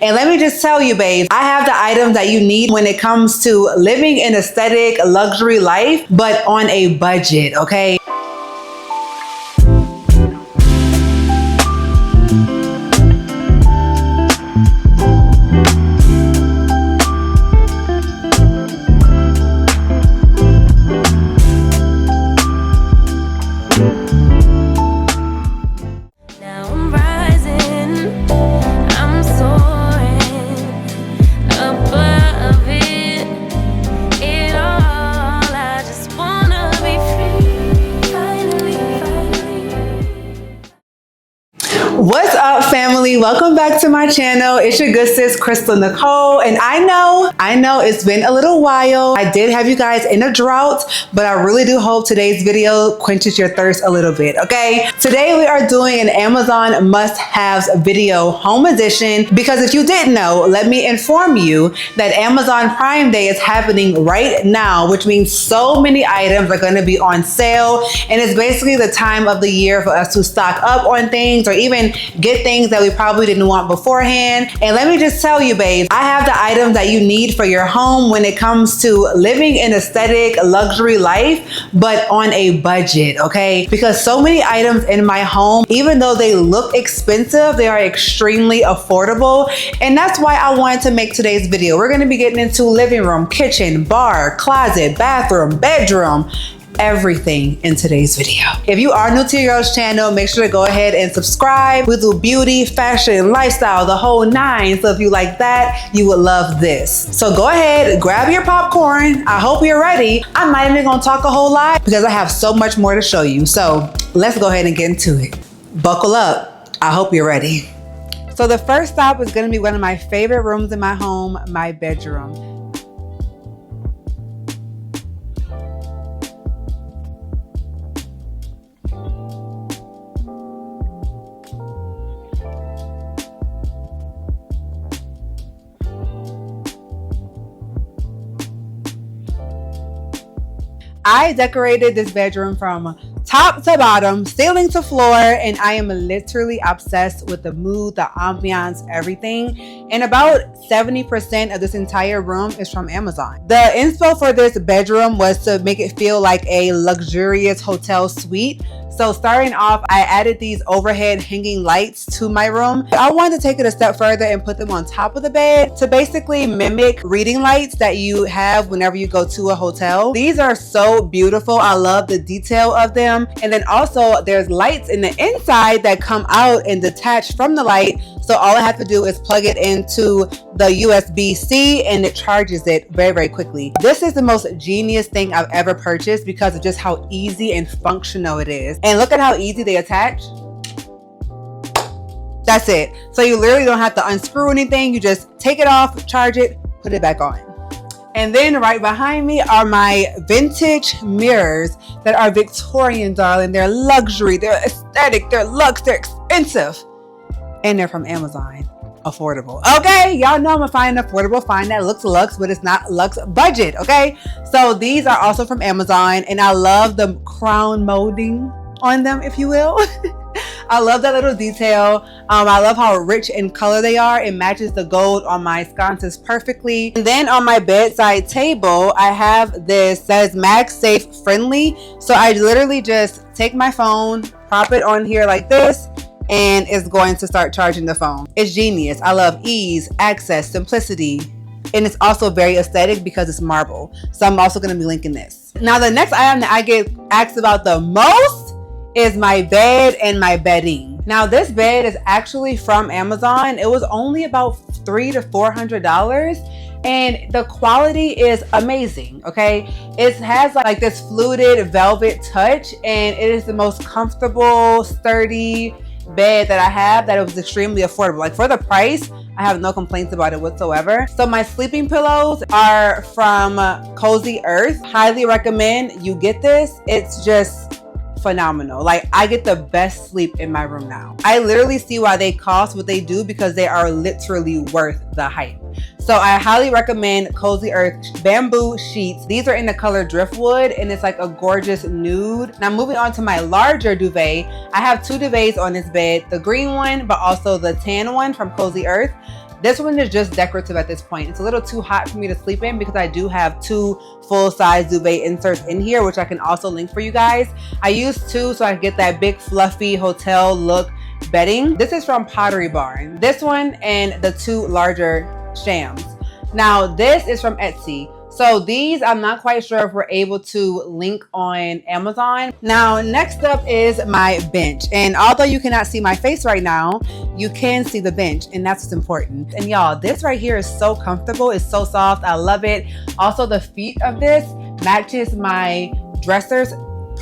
And let me just tell you, babes, I have the items that you need when it comes to living an aesthetic luxury life, but on a budget, okay? What's up, family? Welcome back to my channel. It's your good sis, Crystal Nicole. And I know it's been a little while. I did have you guys in a drought, but I really do hope today's video quenches your thirst a little bit, okay? Today we are doing an Amazon must-haves video, home edition, because if you didn't know, let me inform you that Amazon Prime Day is happening right now, which means so many items are gonna be on sale. And it's basically the time of the year for us to stock up on things or even get things that we probably didn't want beforehand. And let me just tell you, babes, I have the items that you need for your home when it comes to living an aesthetic luxury life, but on a budget, okay? Because so many items in my home, even though they look expensive, they are extremely affordable. And that's why I wanted to make today's video. We're gonna be getting into living room, kitchen, bar, closet, bathroom, bedroom, everything in today's video. If you are new to your girl's channel, make sure to go ahead and subscribe. We do beauty, fashion, lifestyle, the whole nine. So if you like that, you would love this. So go ahead, grab your popcorn. I hope you're ready. I'm not even gonna talk a whole lot because I have so much more to show you. So let's go ahead and get into it. Buckle up. I hope you're ready. So the first stop is gonna be one of my favorite rooms in my home, my bedroom. I decorated this bedroom from top to bottom, ceiling to floor, and I am literally obsessed with the mood, the ambiance, everything. And about 70% of this entire room is from Amazon. The inspo for this bedroom was to make it feel like a luxurious hotel suite. So starting off, I added these overhead hanging lights to my room. I wanted to take it a step further and put them on top of the bed to basically mimic reading lights that you have whenever you go to a hotel. These are so beautiful. I love the detail of them. And then also there's lights in the inside that come out and detach from the light. So all I have to do is plug it into the USB-C and it charges it very, very quickly. This is the most genius thing I've ever purchased because of just how easy and functional it is. And look at how easy they attach. That's it. So you literally don't have to unscrew anything. You just take it off, charge it, put it back on. And then right behind me are my vintage mirrors that are Victorian, darling. They're luxury, they're aesthetic, they're luxe, they're expensive. And they're from Amazon. Affordable. Okay, y'all know I'm gonna find an affordable find that looks luxe, but it's not luxe budget, okay? So these are also from Amazon, and I love the crown molding on them, if you will. I love that little detail. I love how rich in color they are. It matches the gold on my sconces perfectly. And then on my bedside table, I have this that is MagSafe friendly. So I literally just take my phone, prop it on here like this, and it's going to start charging the phone. It's genius. I love ease, access, simplicity, and it's also very aesthetic because it's marble. So I'm also going to be linking this. Now the next item that I get asked about the most is my bed and my bedding. Now this bed is actually from Amazon. It was only about $300 to $400 and the quality is amazing, okay? It has like this fluted velvet touch and it is the most comfortable, sturdy bed that I have that it was extremely affordable. Like for the price, I have no complaints about it whatsoever. So my sleeping pillows are from Cozy Earth. Highly recommend you get this. It's just phenomenal. Like I get the best sleep in my room now. I literally see why they cost what they do because they are literally worth the hype. So I highly recommend Cozy Earth bamboo sheets. These are in the color driftwood and it's like a gorgeous nude. Now moving on to my larger duvet, I have two duvets on this bed, the green one, but also the tan one from Cozy Earth. This one is just decorative at this point. It's a little too hot for me to sleep in because I do have 2 full-size duvet inserts in here, which I can also link for you guys. I use 2 so I get that big fluffy hotel look bedding. This is from Pottery Barn. This one and the 2 larger shams. Now this is from Etsy. So these, I'm not quite sure if we're able to link on Amazon. Now, next up is my bench. And although you cannot see my face right now, you can see the bench, and that's what's important. And y'all, this right here is so comfortable. It's so soft. I love it. Also, the feet of this matches my dressers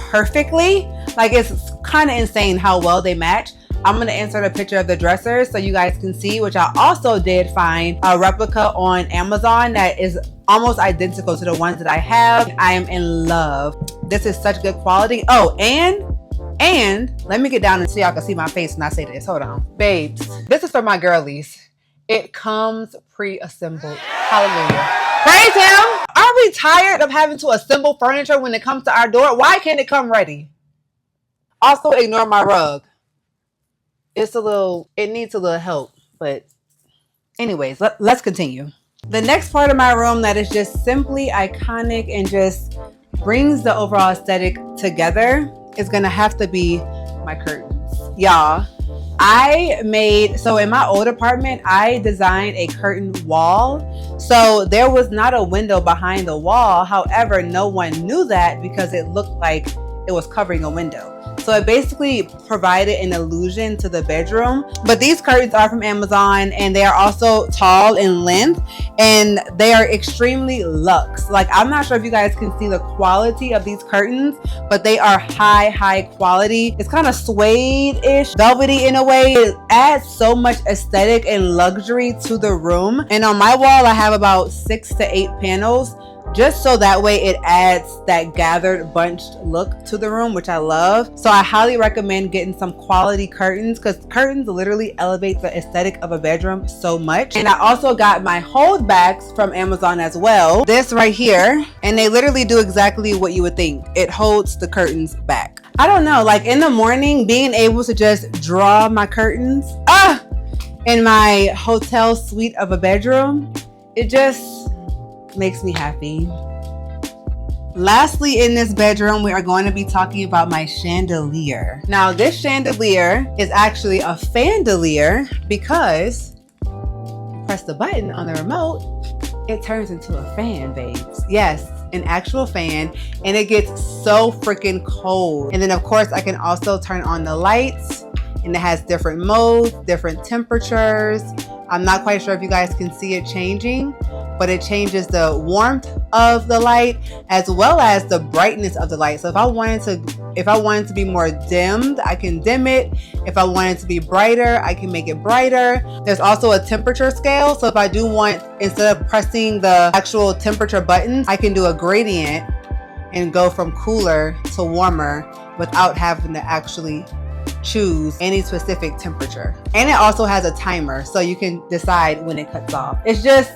perfectly. Like, it's kind of insane how well they match. I'm going to insert a picture of the dressers so you guys can see, which I also did find a replica on Amazon that is almost identical to the ones that I have. I am in love. This is such good quality. Oh, and let me get down and so y'all can see my face when I say this. Hold on. Babes, this is for my girlies. It comes pre-assembled. Hallelujah. Praise him. Are we tired of having to assemble furniture when it comes to our door? Why can't it come ready? Also, ignore my rug. It needs a little help, but anyways, let's continue. The next part of my room that is just simply iconic and just brings the overall aesthetic together is gonna have to be my curtains. Y'all, so in my old apartment, I designed a curtain wall. So there was not a window behind the wall. However, no one knew that because it looked like it was covering a window. So it basically provided an illusion to the bedroom. But these curtains are from Amazon and they are also tall in length and they are extremely luxe. Like, I'm not sure if you guys can see the quality of these curtains, but they are high quality. It's kind of suede-ish, velvety in a way. It adds so much aesthetic and luxury to the room. And on my wall, I have about 6 to 8 panels, just so that way it adds that gathered bunched look to the room, which I love. So I highly recommend getting some quality curtains because curtains literally elevate the aesthetic of a bedroom so much. And I also got my hold backs from Amazon as well. This right here, and they literally do exactly what you would think. It holds the curtains back. I don't know, like in the morning, being able to just draw my curtains in my hotel suite of a bedroom, it just makes me happy. Lastly, in this bedroom, we are going to be talking about my chandelier. Now, this chandelier is actually a fandelier because press the button on the remote, it turns into a fan, babes. Yes, an actual fan, and it gets so freaking cold. And then of course, I can also turn on the lights, and it has different modes, different temperatures. I'm not quite sure if you guys can see it changing, but it changes the warmth of the light as well as the brightness of the light. So if I wanted to be more dimmed, I can dim it. If I wanted to be brighter, I can make it brighter. There's also a temperature scale. So if I do want, instead of pressing the actual temperature button, I can do a gradient and go from cooler to warmer without having to actually choose any specific temperature. And it also has a timer, so you can decide when it cuts off. It's just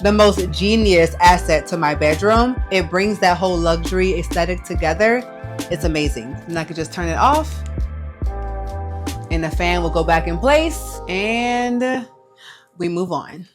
the most genius asset to my bedroom. It brings that whole luxury aesthetic together. It's amazing. And I could just turn it off and the fan will go back in place and we move on.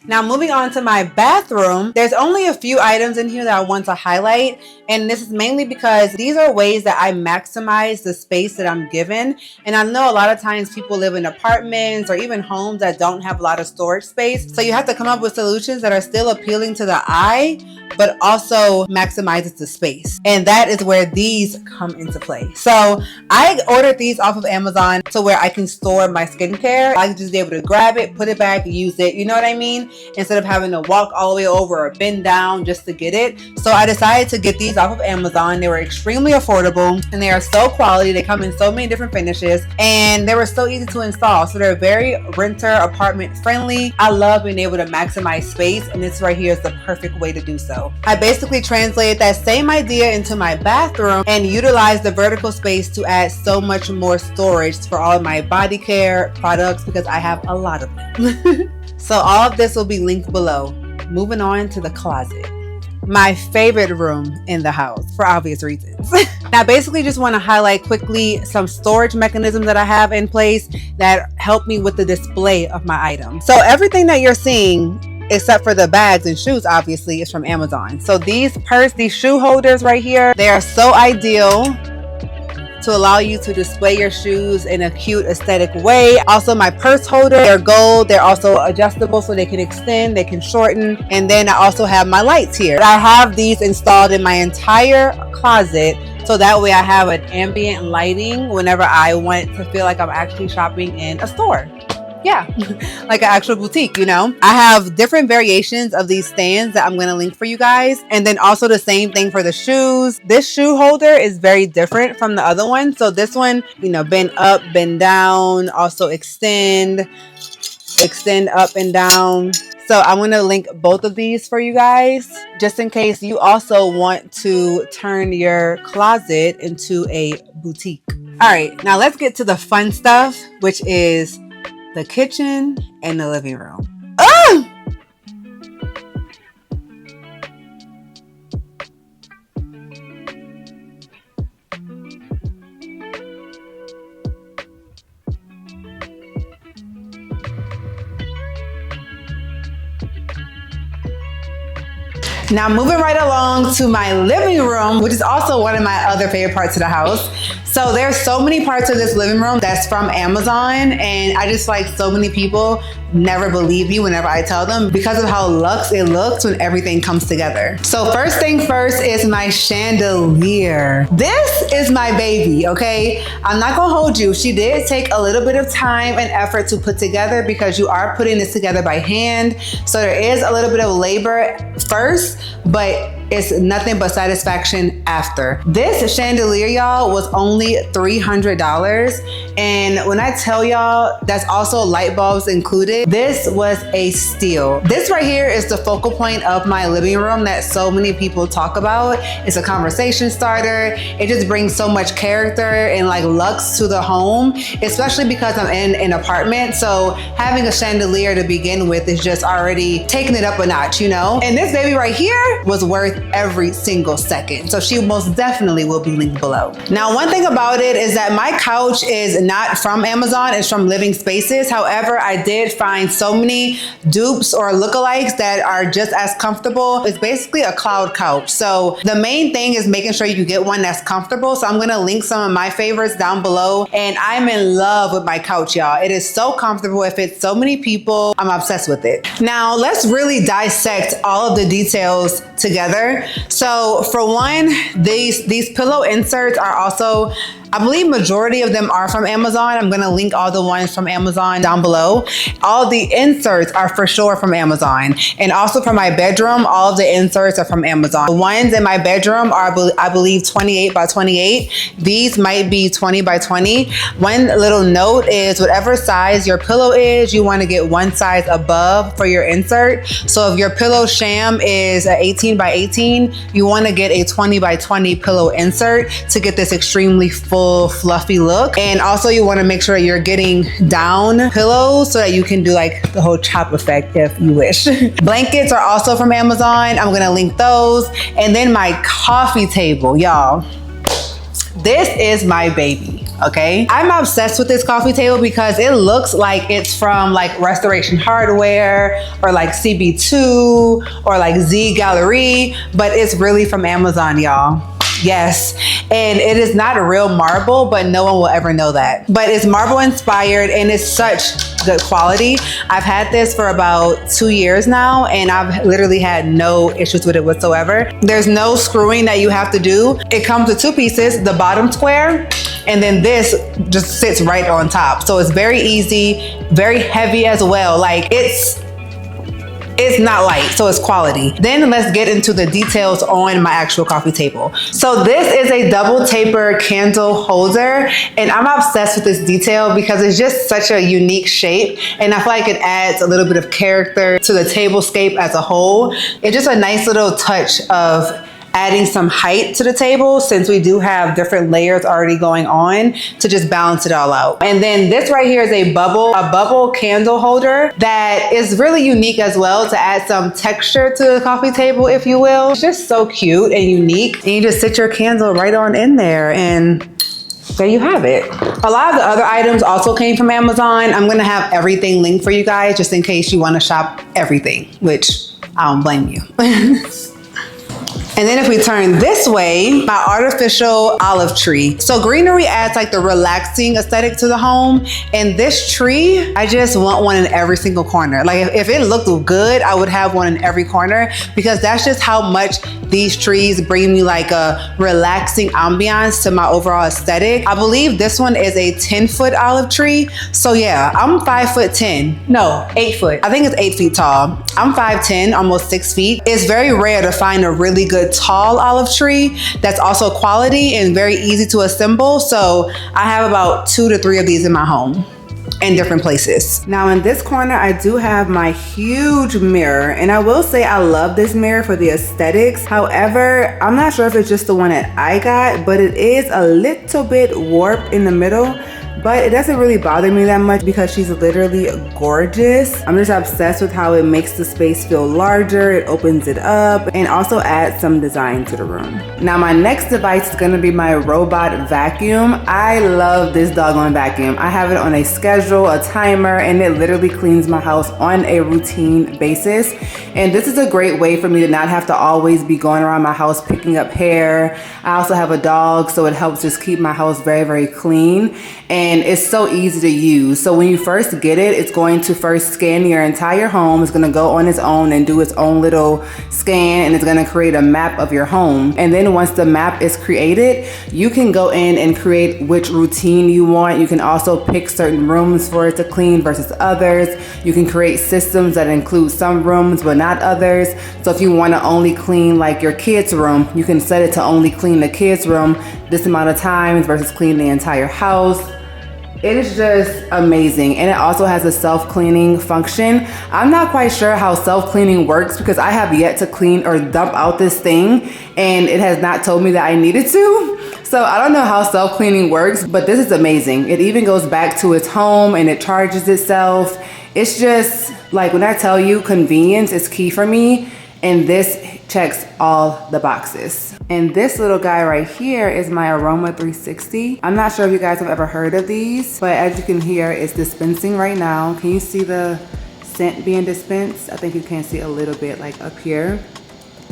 Now, moving on to my bathroom, there's only a few items in here that I want to highlight. And this is mainly because these are ways that I maximize the space that I'm given. And I know a lot of times people live in apartments or even homes that don't have a lot of storage space. So you have to come up with solutions that are still appealing to the eye, but also maximizes the space. And that is where these come into play. So I ordered these off of Amazon to where I can store my skincare. I can just be able to grab it, put it back, use it. You know what I mean? Instead of having to walk all the way over or bend down just to get it. So I decided to get these off of Amazon. They were extremely affordable and they are so quality. They come in so many different finishes and they were so easy to install. So they're very renter apartment friendly. I love being able to maximize space, and this right here is the perfect way to do so. I basically translated that same idea into my bathroom and utilized the vertical space to add so much more storage for all of my body care products because I have a lot of them. So all of this will be linked below. Moving on to the closet. my favorite room in the house for obvious reasons. Now, basically just want to highlight quickly some storage mechanisms that I have in place that help me with the display of my items. So everything that you're seeing, except for the bags and shoes, obviously, is from Amazon. So these shoe holders right here, they are so ideal to allow you to display your shoes in a cute aesthetic way. Also, my purse holder, they're gold. They're also adjustable so they can extend, they can shorten. And then I also have my lights here. I have these installed in my entire closet, so that way I have an ambient lighting whenever I want to feel like I'm actually shopping in a store. Yeah, like an actual boutique, you know. I have different variations of these stands that I'm going to link for you guys. And then also the same thing for the shoes. This shoe holder is very different from the other one. So this one, you know, bend up, bend down, also extend up and down. So I'm going to link both of these for you guys, just in case you also want to turn your closet into a boutique. All right, now let's get to the fun stuff, which is the kitchen and the living room. Ah! Now moving right along to my living room, which is also one of my other favorite parts of the house. So there's so many parts of this living room that's from Amazon, and I just like so many people never believe me whenever I tell them because of how luxe it looks when everything comes together. So first thing first is my chandelier. This is my baby, okay? I'm not gonna hold you. She did take a little bit of time and effort to put together because you are putting this together by hand. So there is a little bit of labor first, but it's nothing but satisfaction after. This chandelier, y'all, was only $300. And when I tell y'all that's also light bulbs included, this was a steal. This right here is the focal point of my living room that so many people talk about. It's a conversation starter. It just brings so much character and like luxe to the home, especially because I'm in an apartment. So having a chandelier to begin with is just already taking it up a notch, you know? And this baby right here was worth every single second. So she most definitely will be linked below. Now, one thing about it is that my couch is not from Amazon, it's from Living Spaces. However, I did find so many dupes or lookalikes that are just as comfortable. It's basically a cloud couch. So the main thing is making sure you get one that's comfortable. So I'm gonna link some of my favorites down below. And I'm in love with my couch, y'all. It is so comfortable. It fits so many people. I'm obsessed with it. Now, let's really dissect all of the details together. So for one, these pillow inserts are also, I believe majority of them are from Amazon. I'm gonna link all the ones from Amazon down below. All the inserts are for sure from Amazon. And also for my bedroom, all of the inserts are from Amazon. The ones in my bedroom are, I believe, 28 by 28. These might be 20 by 20. One little note is whatever size your pillow is, you wanna get one size above for your insert. So if your pillow sham is 18 by 18, you wanna get a 20 by 20 pillow insert to get this extremely full, fluffy look. And also you wanna make sure you're getting down pillows so that you can do like the whole chop effect if you wish. Blankets are also from Amazon. I'm gonna link those. And then my coffee table, y'all. This is my baby, okay? I'm obsessed with this coffee table because it looks like it's from like Restoration Hardware or like CB2 or like Z Gallery, but it's really from Amazon, y'all. Yes, and it is not a real marble, but no one will ever know that. But it's marble inspired and it's such good quality. I've had this for about 2 years now and I've literally had no issues with it whatsoever. There's no screwing that you have to do. It comes with two pieces, the bottom square, and then this just sits right on top. So it's very easy, very heavy as well. Like it's not light, so it's quality. Then let's get into the details on my actual coffee table. So this is a double taper candle holder, and I'm obsessed with this detail because it's just such a unique shape, and I feel like it adds a little bit of character to the tablescape as a whole. It's just a nice little touch of adding some height to the table since we do have different layers already going on to just balance it all out. And then this right here is a bubble candle holder that is really unique as well to add some texture to the coffee table, if you will. It's just so cute and unique. And you just sit your candle right on in there and there you have it. A lot of the other items also came from Amazon. I'm gonna have everything linked for you guys just in case you wanna shop everything, which I don't blame you. And then if we turn this way, my artificial olive tree. So greenery adds like the relaxing aesthetic to the home. And this tree, I just want one in every single corner. Like if it looked good, I would have one in every corner because that's just how much these trees bring me like a relaxing ambiance to my overall aesthetic. I believe this one is a 10-foot olive tree. So yeah, I'm 5'10". No, 8 foot. I think it's 8 feet tall. I'm 5'10", almost 6 feet. It's very rare to find a really good tall olive tree that's also quality and very easy to assemble. So I have about 2 to 3 of these in my home in different places. Now in this corner, I do have my huge mirror, and I will say I love this mirror for the aesthetics. However, I'm not sure if it's just the one that I got, but it is a little bit warped in the middle. But it doesn't really bother me that much because she's literally gorgeous. I'm just obsessed with how it makes the space feel larger, it opens it up, and also adds some design to the room. Now my next device is gonna be my robot vacuum. I love this doggone vacuum. I have it on a schedule, a timer, and it literally cleans my house on a routine basis. And this is a great way for me to not have to always be going around my house picking up hair. I also have a dog, so it helps just keep my house very, very clean. And it's so easy to use. So when you first get it, it's going to first scan your entire home. It's gonna go on its own and do its own little scan, and it's gonna create a map of your home. And then once the map is created, you can go in and create which routine you want. You can also pick certain rooms for it to clean versus others. You can create systems that include some rooms but not others. So if you wanna only clean like your kids' room, you can set it to only clean the kids' room this amount of times versus clean the entire house. It is just amazing. And it also has a self-cleaning function. I'm not quite sure how self-cleaning works because I have yet to clean or dump out this thing and it has not told me that I needed to. So I don't know how self-cleaning works, but this is amazing. It even goes back to its home and it charges itself. It's just like when I tell you convenience is key for me, and this checks all the boxes. And this little guy right here is my Aroma 360. I'm not sure if you guys have ever heard of these, but as you can hear, it's dispensing right now. Can you see the scent being dispensed? I think you can see a little bit like up here,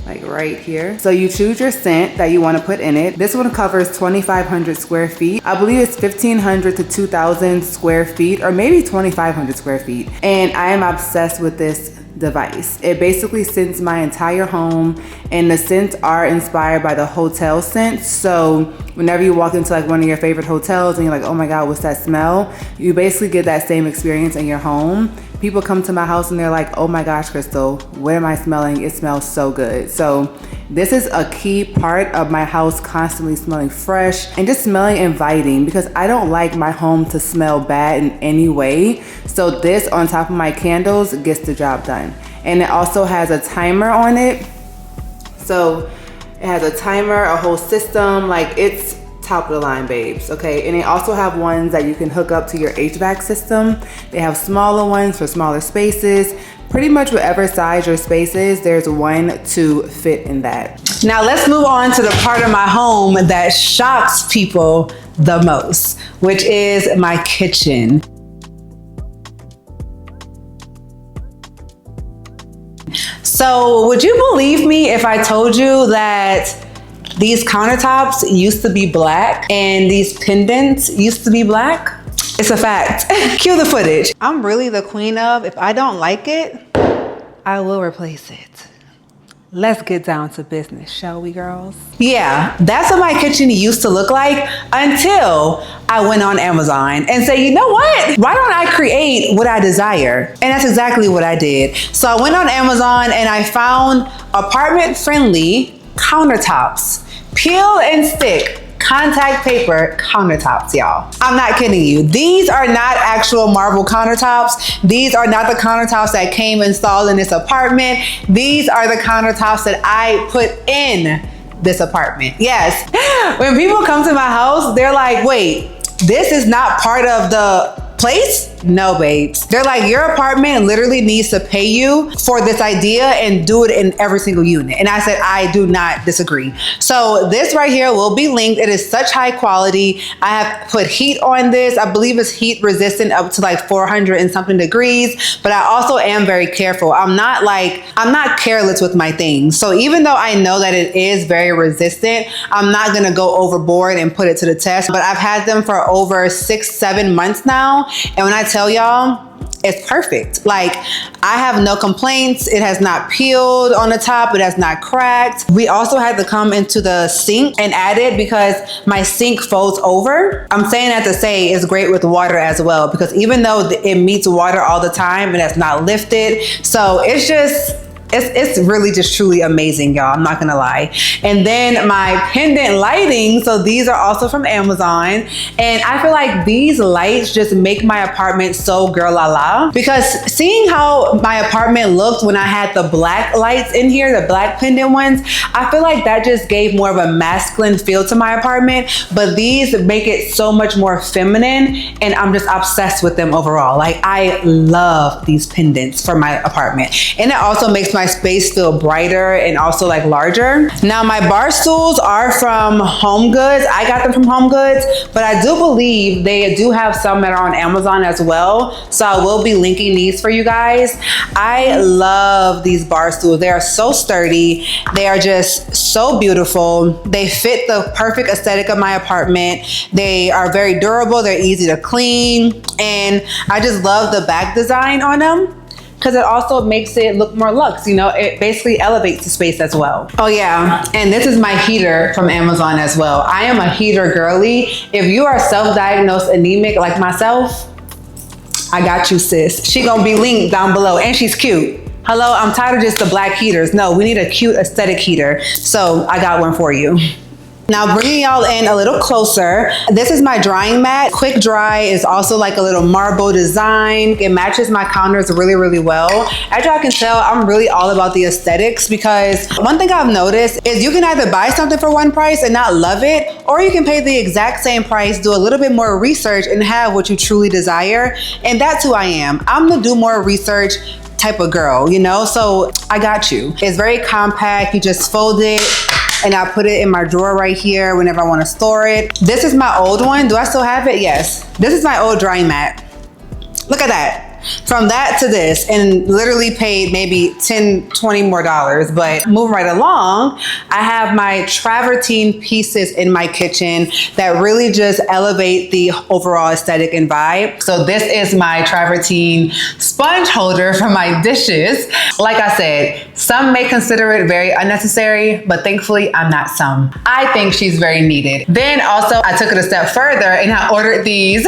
like right here. So you choose your scent that you want to put in it. This one covers 2,500 square feet. I believe it's 1,500 to 2,000 square feet, or maybe 2,500 square feet. And I am obsessed with this device. It basically scents my entire home, and the scents are inspired by the hotel scents. So whenever you walk into like one of your favorite hotels and you're like, oh my God, what's that smell? You basically get that same experience in your home. People come to my house and they're like, oh my gosh, Crystal, what am I smelling? It smells so good. So this is a key part of my house constantly smelling fresh and just smelling inviting, because I don't like my home to smell bad in any way. So this on top of my candles gets the job done. And it also has a timer on it. So it has a timer, a whole system, like it's top of the line, babes, okay? And they also have ones that you can hook up to your HVAC system. They have smaller ones for smaller spaces. Pretty much whatever size your space is, there's one to fit in that. Now let's move on to the part of my home that shocks people the most, which is my kitchen. So would you believe me if I told you that these countertops used to be black and these pendants used to be black? It's a fact. Cue the footage. I'm really the queen of, if I don't like it, I will replace it. Let's get down to business, shall we, girls? Yeah, that's what my kitchen used to look like until I went on Amazon and said, you know what? Why don't I create what I desire? And that's exactly what I did. So I went on Amazon and I found apartment-friendly countertops. Peel and stick contact paper countertops, y'all. I'm not kidding you. These are not actual marble countertops. These are not the countertops that came installed in this apartment. These are the countertops that I put in this apartment. Yes. When people come to my house, they're like, wait, this is not part of the place? No, babes. They're like, your apartment literally needs to pay you for this idea and do it in every single unit. And I said, I do not disagree. So this right here will be linked. It is such high quality. I have put heat on this. I believe it's heat resistant up to like 400 and something degrees, but I also am very careful. I'm not careless with my things. So even though I know that it is very resistant, I'm not gonna go overboard and put it to the test, but I've had them for over 6-7 months now. And when I tell y'all, it's perfect. Like, I have no complaints. It has not peeled on the top. It has not cracked. We also had to come into the sink and add it because my sink folds over. I'm saying that to say it's great with water as well, because even though it meets water all the time, it has not lifted. So it's really just truly amazing, y'all. I'm not gonna lie. And then my pendant lighting. So these are also from Amazon. And I feel like these lights just make my apartment so girl la la. Because seeing how my apartment looked when I had the black lights in here, the black pendant ones, I feel like that just gave more of a masculine feel to my apartment. But these make it so much more feminine. And I'm just obsessed with them overall. Like, I love these pendants for my apartment. And it also makes my space feel brighter and also like larger. Now my bar stools are from Home Goods. I got them from Home Goods, but I do believe they do have some that are on Amazon as well. So I will be linking these for you guys. I love these bar stools. They are so sturdy. They are just so beautiful. They fit the perfect aesthetic of my apartment. They are very durable. They're easy to clean. And I just love the back design on them, because it also makes it look more luxe. You know, it basically elevates the space as well. Oh yeah, and this is my heater from Amazon as well. I am a heater girly. If you are self-diagnosed anemic like myself, I got you, sis. She gonna be linked down below, and she's cute. Hello, I'm tired of just the black heaters. No, we need a cute aesthetic heater. So I got one for you. Now bringing y'all in a little closer, this is my drying mat. Quick dry is also like a little marble design. It matches my counters really, really well. As y'all can tell, I'm really all about the aesthetics, because one thing I've noticed is you can either buy something for one price and not love it, or you can pay the exact same price, do a little bit more research, and have what you truly desire. And that's who I am. I'm the do more research type of girl, you know? So I got you. It's very compact. You just fold it, and I put it in my drawer right here whenever I want to store it. This is my old one. Do I still have it? Yes. This is my old drying mat. Look at that. From that to this, and literally paid maybe $10, $20 more. But moving right along, I have my travertine pieces in my kitchen that really just elevate the overall aesthetic and vibe. So this is my travertine sponge holder for my dishes. Like I said, some may consider it very unnecessary, but thankfully I'm not some. I think she's very needed. Then also I took it a step further and I ordered these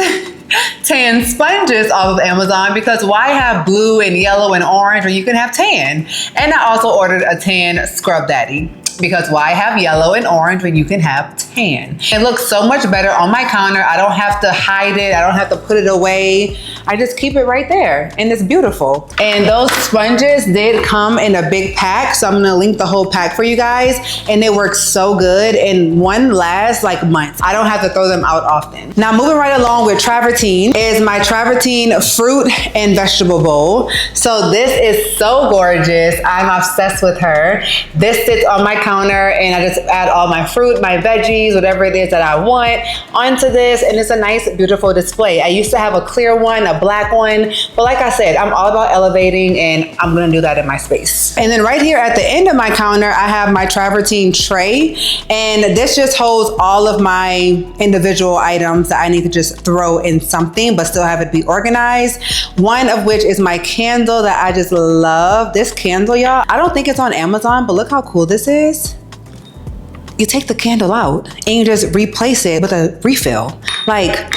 tan sponges off of Amazon, because why have blue and yellow and orange when you can have tan? And I also ordered a tan scrub daddy, because why have yellow and orange when you can have tan? It looks so much better on my counter. I don't have to hide it. I don't have to put it away. I just keep it right there, and it's beautiful. And those sponges did come in a big pack, so I'm gonna link the whole pack for you guys, and it works so good, and one lasts like months. I don't have to throw them out often. Now moving right along with travertine is my travertine fruit and vegetable bowl. So this is so gorgeous. I'm obsessed with her. This sits on my counter, and I just add all my fruit, my veggies, whatever it is that I want onto this, and it's a nice, beautiful display. I used to have a clear one, a black one, but like I said, I'm all about elevating, and I'm gonna do that in my space. And then right here at the end of my counter, I have my travertine tray, and this just holds all of my individual items that I need to just throw in something, but still have it be organized. One of which is my candle that I just love. This candle, y'all, I don't think it's on Amazon, but look how cool this is. You take the candle out and you just replace it with a refill. Like,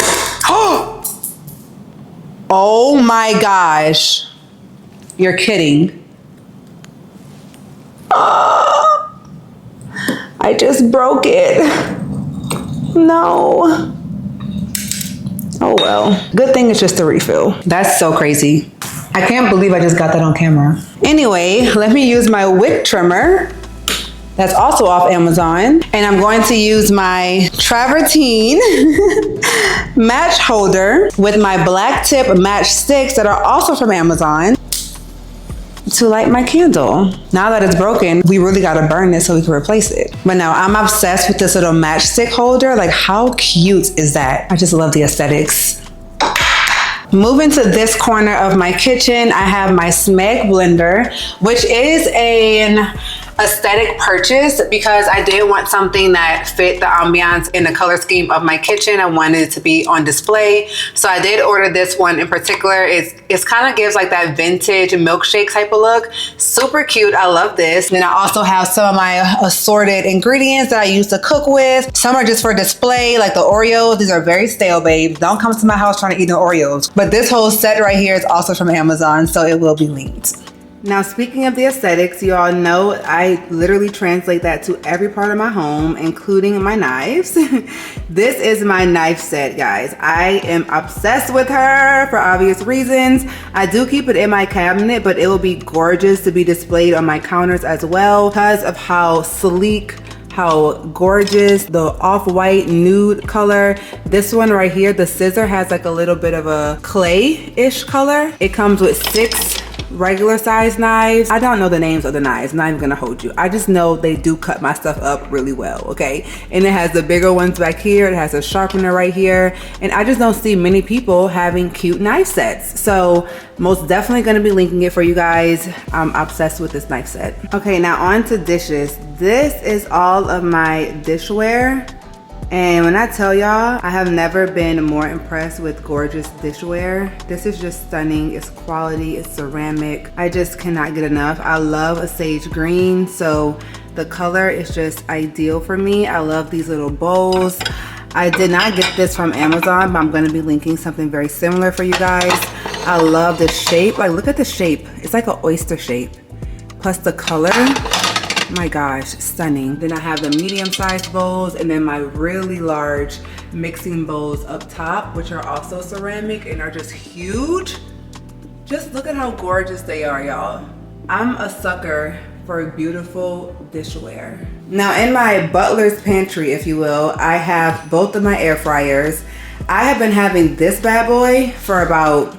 oh my gosh, you're kidding. I just broke it. No. Oh well, good thing it's just a refill. That's so crazy. I can't believe I just got that on camera. Anyway, let me use my wick trimmer That's also off Amazon. And I'm going to use my travertine match holder with my black tip matchsticks that are also from Amazon to light my candle. Now that it's broken, we really gotta burn this so we can replace it. But now I'm obsessed with this little matchstick holder. Like, how cute is that? I just love the aesthetics. Moving to this corner of my kitchen, I have my Smeg blender, which is an aesthetic purchase because I did want something that fit the ambiance and the color scheme of my kitchen. I wanted it to be on display. So I did order this one in particular. It's kind of gives like that vintage milkshake type of look. Super cute. I love this. Then I also have some of my assorted ingredients that I use to cook with. Some are just for display, like the Oreos. These are very stale, babes. Don't come to my house trying to eat no Oreos. But this whole set right here is also from Amazon, so it will be linked. Now, speaking of the aesthetics, you all know I literally translate that to every part of my home, including my knives. This is my knife set, guys. I am obsessed with her for obvious reasons. I do keep it in my cabinet, but it will be gorgeous to be displayed on my counters as well because of how sleek, how gorgeous, the off-white nude color. This one right here, the scissor has like a little bit of a clay-ish color. It comes with 6 regular size knives. I don't know the names of the knives, not even gonna hold you. I just know they do cut my stuff up really well, okay? And it has the bigger ones back here. It has a sharpener right here. And I just don't see many people having cute knife sets. So most definitely gonna be linking it for you guys. I'm obsessed with this knife set. Okay, now on to dishes. This is all of my dishware. And when I tell y'all, I have never been more impressed with gorgeous dishware. This is just stunning. It's quality, it's ceramic. I just cannot get enough. I love a sage green, so the color is just ideal for me. I love these little bowls. I did not get this from Amazon, but I'm gonna be linking something very similar for you guys. I love the shape. Like, look at the shape. It's like an oyster shape. Plus the color. My gosh, stunning. Then I have the medium-sized bowls and then my really large mixing bowls up top, which are also ceramic and are just huge. Just look at how gorgeous they are, y'all. I'm a sucker for beautiful dishware. Now in my butler's pantry, if you will, I have both of my air fryers. I have been having this bad boy for about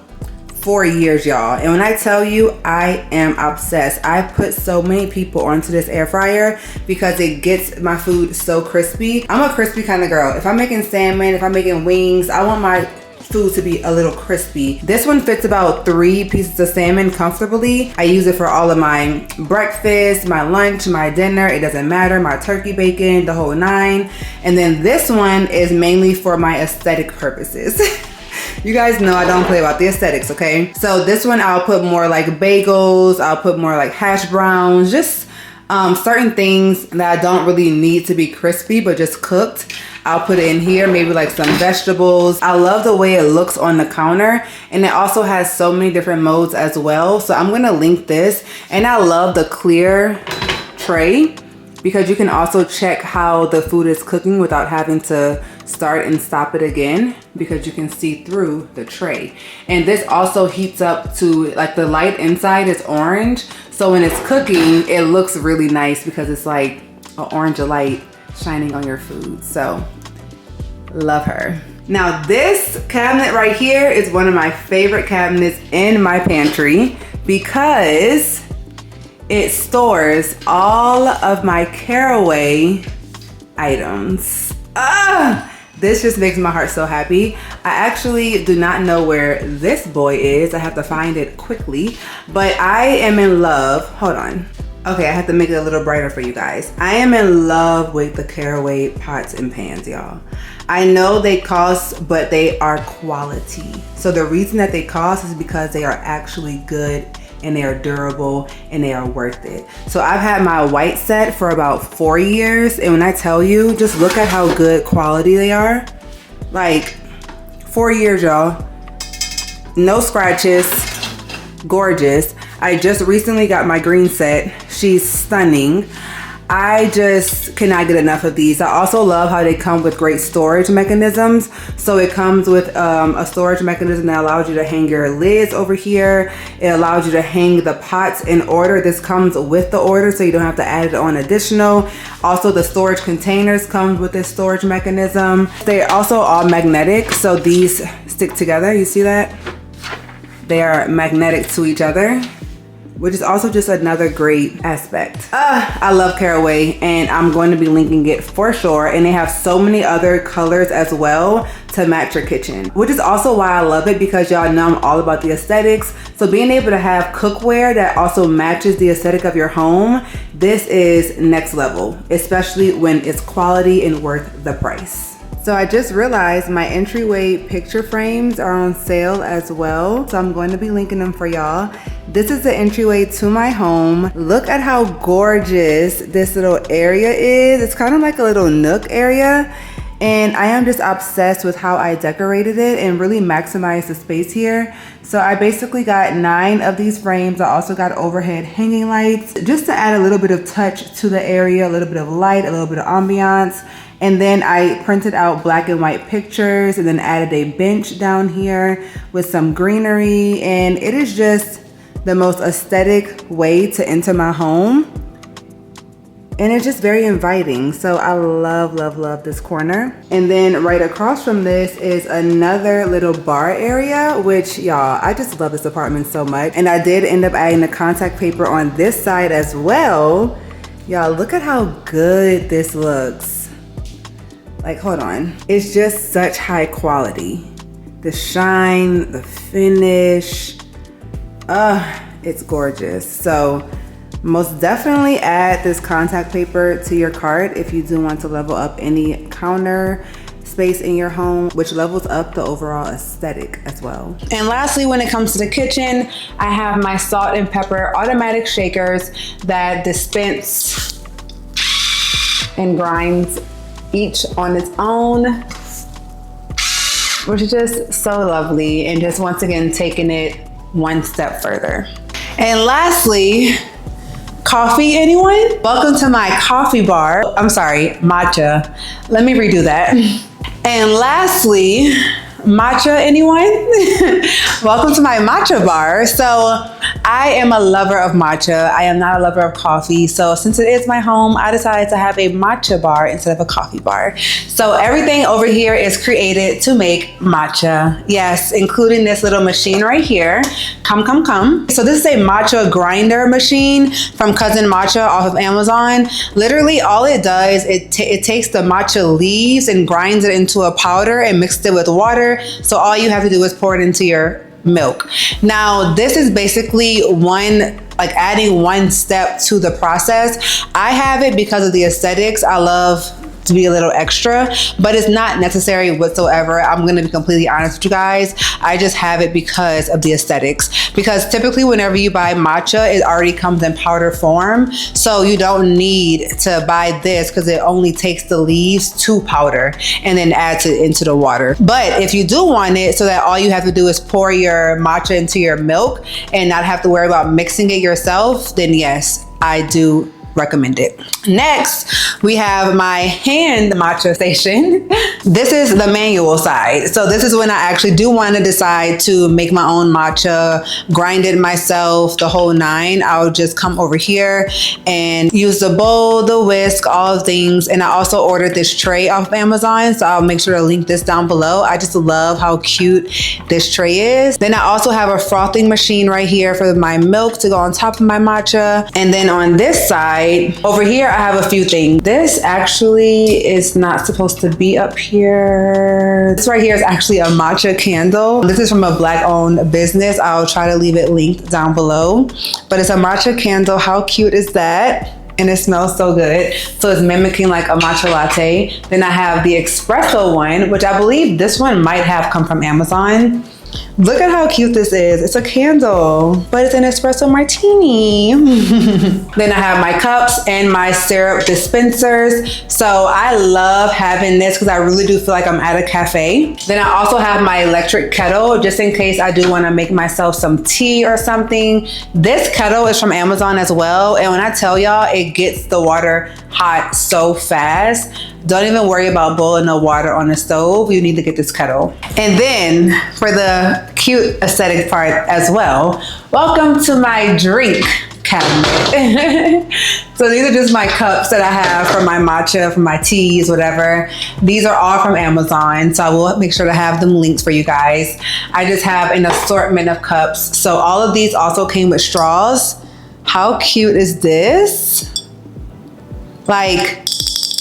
4 years, y'all. And when I tell you, I am obsessed. I put so many people onto this air fryer because it gets my food so crispy. I'm a crispy kind of girl. If I'm making salmon, if I'm making wings, I want my food to be a little crispy. This one fits about 3 pieces of salmon comfortably. I use it for all of my breakfast, my lunch, my dinner. It doesn't matter. My turkey bacon, the whole 9. And then this one is mainly for my aesthetic purposes. You guys know I don't play about the aesthetics, okay? So this one I'll put more like bagels, I'll put more like hash browns, just certain things that I don't really need to be crispy, but just cooked. I'll put it in here, maybe like some vegetables. I love the way it looks on the counter, and it also has so many different modes as well. So I'm gonna link this, and I love the clear tray because you can also check how the food is cooking without having to start and stop it again because you can see through the tray. And this also heats up to, like, the light inside is orange. So when it's cooking, it looks really nice because it's like an orange light shining on your food. So love her. Now this cabinet right here is one of my favorite cabinets in my pantry because it stores all of my caraway items. This just makes my heart so happy. I actually do not know where this boy is. I have to find it quickly, but I am in love. Hold on. Okay, I have to make it a little brighter for you guys. I am in love with the caraway pots and pans, y'all. I know they cost, but they are quality. So the reason that they cost is because they are actually good and they are durable and they are worth it. So I've had my white set for about 4 years, and when I tell you, just look at how good quality they are. Like 4 years, y'all. No scratches, gorgeous. I just recently got my green set. She's stunning. I just cannot get enough of these. I also love how they come with great storage mechanisms. So it comes with a storage mechanism that allows you to hang your lids over here. It allows you to hang the pots in order. This comes with the order, so you don't have to add it on additional. Also, the storage containers come with this storage mechanism. They're also all magnetic, so these stick together. You see that? They are magnetic to each other, which is also just another great aspect. I love Caraway, and I'm going to be linking it for sure. And they have so many other colors as well to match your kitchen, which is also why I love it, because y'all know I'm all about the aesthetics. So being able to have cookware that also matches the aesthetic of your home, this is next level, especially when it's quality and worth the price. So I just realized my entryway picture frames are on sale as well. So I'm going to be linking them for y'all. This is the entryway to my home. Look at how gorgeous this little area is. It's kind of like a little nook area. And I am just obsessed with how I decorated it and really maximized the space here. So I basically got 9 of these frames. I also got overhead hanging lights just to add a little bit of touch to the area, a little bit of light, a little bit of ambiance. And then I printed out black and white pictures and then added a bench down here with some greenery. And it is just the most aesthetic way to enter my home. And it's just very inviting. So I love, love, love this corner. And then right across from this is another little bar area, which y'all, I just love this apartment so much. And I did end up adding the contact paper on this side as well. Y'all, look at how good this looks. Like, hold on. It's just such high quality. The shine, the finish, it's gorgeous. So most definitely add this contact paper to your cart if you do want to level up any counter space in your home, which levels up the overall aesthetic as well. And lastly, when it comes to the kitchen, I have my salt and pepper automatic shakers that dispense and grinds each on its own, which is just so lovely, and just once again taking it one step further. And lastly, coffee, anyone? Welcome to my coffee bar. I'm sorry, matcha. Let me redo that. And lastly, matcha, anyone? Welcome to my matcha bar. So I am a lover of matcha. I am not a lover of coffee. So since it is my home, I decided to have a matcha bar instead of a coffee bar. So everything over here is created to make matcha. Yes, including this little machine right here. Come. So this is a matcha grinder machine from Cousin Matcha off of Amazon. Literally all it does, it takes the matcha leaves and grinds it into a powder and mixes it with water. So all you have to do is pour it into your milk. Now, this is basically adding one step to the process. I have it because of the aesthetics. I love to be a little extra, but it's not necessary whatsoever. I'm going to be completely honest with you guys. I just have it because of the aesthetics, because typically whenever you buy matcha, it already comes in powder form. So you don't need to buy this because it only takes the leaves to powder and then adds it into the water. But if you do want it so that all you have to do is pour your matcha into your milk and not have to worry about mixing it yourself, then yes, I do recommend it. Next, we have my hand matcha station. This is the manual side. So this is when I actually do want to decide to make my own matcha, grind it myself, the whole 9. I'll just come over here and use the bowl, the whisk, all things. And I also ordered this tray off of Amazon, so I'll make sure to link this down below. I just love how cute this tray is. Then I also have a frothing machine right here for my milk to go on top of my matcha. And then on this side, over here, I have a few things. This actually is not supposed to be up here. This right here is actually a matcha candle. This is from a Black-owned business. I'll try to leave it linked down below. But it's a matcha candle. How cute is that? And it smells so good. So it's mimicking like a matcha latte. Then I have the espresso one, which I believe this one might have come from Amazon. Look at how cute this is. It's a candle, but it's an espresso martini. Then I have my cups and my syrup dispensers. So I love having this because I really do feel like I'm at a cafe. Then I also have my electric kettle just in case I do want to make myself some tea or something. This kettle is from Amazon as well. And when I tell y'all, it gets the water hot so fast. Don't even worry about boiling the water on the stove. You need to get this kettle. And then for the cute aesthetic part as well, welcome to my drink cabinet. So these are just my cups that I have for my matcha, for my teas, whatever. These are all from Amazon. So I will make sure to have them linked for you guys. I just have an assortment of cups. So all of these also came with straws. How cute is this? Like,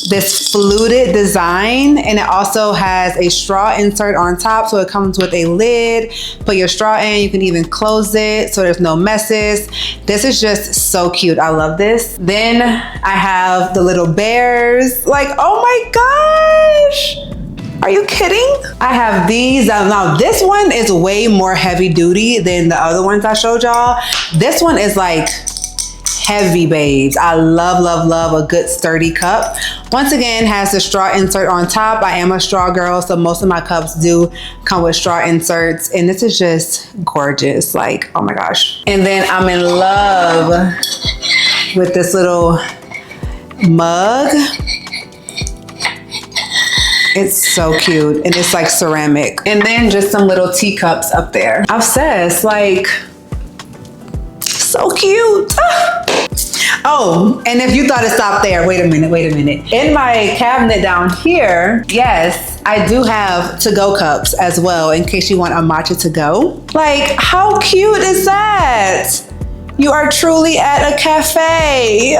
this fluted design, and it also has a straw insert on top, so it comes with a lid. Put your straw in, you can even close it so there's no messes. This is just so cute. I love this. Then I have the little bears. Like, oh my gosh, are you kidding? I have these. Now this one is way more heavy duty than the other ones I showed y'all. This one is like heavy, babes. I love, love, love a good sturdy cup. Once again, has the straw insert on top. I am a straw girl, so most of my cups do come with straw inserts, and this is just gorgeous. Like, oh my gosh. And then I'm in love with this little mug. It's so cute, and it's like ceramic. And then just some little teacups up there. Obsessed, like, so cute. Oh, and if you thought it stopped there, wait a minute. In my cabinet down here, yes, I do have to-go cups as well in case you want a matcha to go. Like, how cute is that? You are truly at a cafe.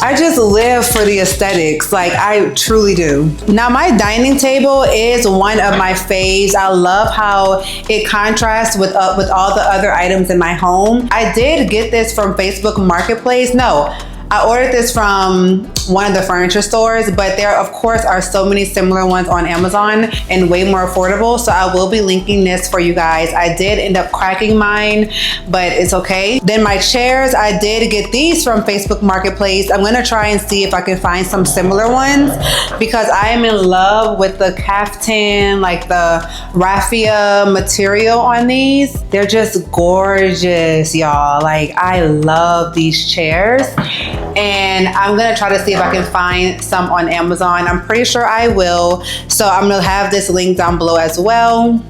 I just live for the aesthetics, like I truly do. Now my dining table is one of my faves. I love how it contrasts with all the other items in my home. I did get this from Facebook Marketplace. No, I ordered this from one of the furniture stores, but there of course are so many similar ones on Amazon and way more affordable. So I will be linking this for you guys. I did end up cracking mine, but it's okay. Then my chairs, I did get these from Facebook Marketplace. I'm gonna try and see if I can find some similar ones because I am in love with the caftan, like the raffia material on these. They're just gorgeous, y'all. Like, I love these chairs. And I'm gonna try to see if I can find some on Amazon. I'm pretty sure I will. So I'm gonna have this link down below as well.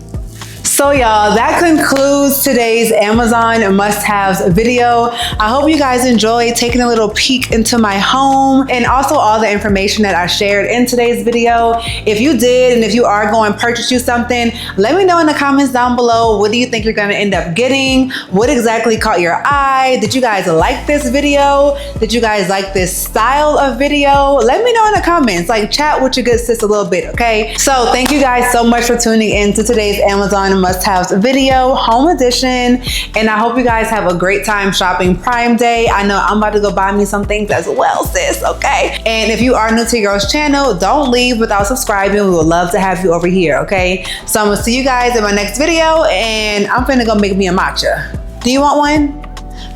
So y'all, that concludes today's Amazon must-haves video. I hope you guys enjoyed taking a little peek into my home and also all the information that I shared in today's video. If you did, and if you are going to purchase you something, let me know in the comments down below. What do you think you're going to end up getting? What exactly caught your eye? Did you guys like this video? Did you guys like this style of video? Let me know in the comments. Like, chat with your good sis a little bit, okay? So thank you guys so much for tuning in to today's Amazon must-haves video, home edition, and I hope you guys have a great time shopping Prime Day. I know I'm about to go buy me some things as well, sis, okay? And if you are new to your girl's channel, don't leave without subscribing. We would love to have you over here, okay? So I'm gonna see you guys in my next video, and I'm finna go make me a matcha. Do you want one?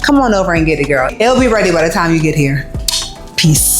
Come on over and get it, girl. It'll be ready by the time you get here. Peace.